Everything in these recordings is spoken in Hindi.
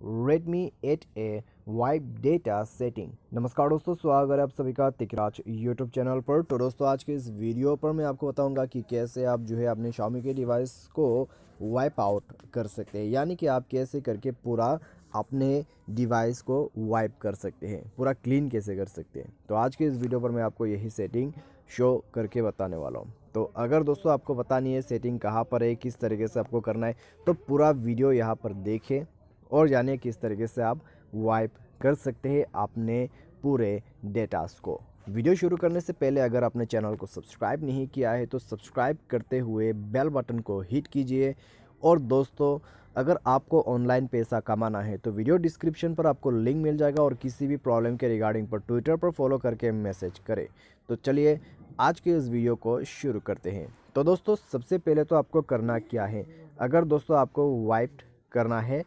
Redmi 8A wipe data setting. नमस्कार दोस्तों, स्वागत है आप सभी का तिकराज यूट्यूब चैनल पर। तो दोस्तों आज के इस वीडियो पर मैं आपको बताऊंगा कि कैसे आप जो है अपने Xiaomi के डिवाइस को वाइप आउट कर सकते हैं, यानी कि आप कैसे करके पूरा अपने डिवाइस को वाइप कर सकते हैं, पूरा क्लीन कैसे कर सकते हैं। तो आज के इस वीडियो पर मैं आपको यही सेटिंग शो करके बताने वाला हूँ। तो अगर दोस्तों आपको बतानी है सेटिंग कहाँ पर है, किस तरीके से आपको करना है, तो पूरा वीडियो यहाँ पर देखें और जानिए किस तरीके से आप वाइप कर सकते हैं अपने पूरे डेटास को। वीडियो शुरू करने से पहले अगर आपने चैनल को सब्सक्राइब नहीं किया है तो सब्सक्राइब करते हुए बेल बटन को हिट कीजिए। और दोस्तों अगर आपको ऑनलाइन पैसा कमाना है तो वीडियो डिस्क्रिप्शन पर आपको लिंक मिल जाएगा और किसी भी प्रॉब्लम के रिगार्डिंग पर ट्विटर पर फॉलो करके मैसेज करें। तो चलिए आज के इस वीडियो को शुरू करते हैं। तो दोस्तों सबसे पहले तो आपको करना क्या है, अगर दोस्तों आपको वाइप करना है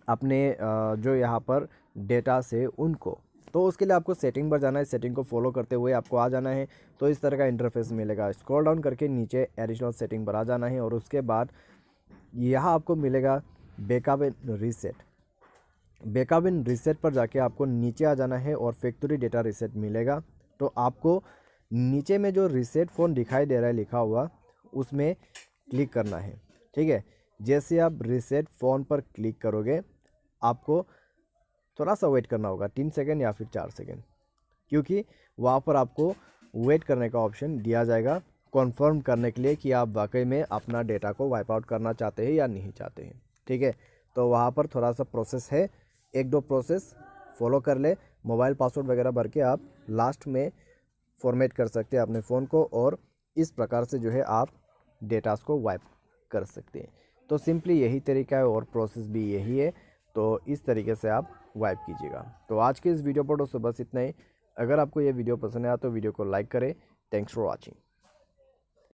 अपने जो यहाँ पर डेटा से उनको, तो उसके लिए आपको सेटिंग पर जाना है। सेटिंग को फॉलो करते हुए आपको आ जाना है। तो इस तरह का इंटरफेस मिलेगा। स्क्रॉल डाउन करके नीचे एडिशनल सेटिंग पर आ जाना है और उसके बाद यहाँ आपको मिलेगा backup and reset. Backup and reset पर जाके आपको नीचे आ जाना है और फैक्ट्री डेटा रीसेट मिलेगा। तो आपको नीचे में जो रीसेट फ़ोन दिखाई दे रहा है लिखा हुआ, उसमें क्लिक करना है। ठीक है, जैसे आप रीसेट फ़ोन पर क्लिक करोगे आपको थोड़ा सा वेट करना होगा, 3 सेकंड या फिर 4 सेकंड, क्योंकि वहाँ पर आपको वेट करने का ऑप्शन दिया जाएगा कॉन्फर्म करने के लिए कि आप वाकई में अपना डेटा को वाइप आउट करना चाहते हैं या नहीं चाहते हैं। ठीक है, तो वहाँ पर थोड़ा सा प्रोसेस है, 1-2 प्रोसेस फॉलो कर ले। मोबाइल पासवर्ड वगैरह भर के आप लास्ट में फॉर्मेट कर सकते हैं अपने फ़ोन को और इस प्रकार से जो है आप डेटास को वाइप कर सकते हैं। तो सिंपली यही तरीका है और प्रोसेस भी यही है। तो इस तरीके से आप वाइप कीजिएगा। तो आज के इस वीडियो पर दोस्तों बस इतना ही। अगर आपको ये वीडियो पसंद आया तो वीडियो को लाइक करें। Thanks for watching.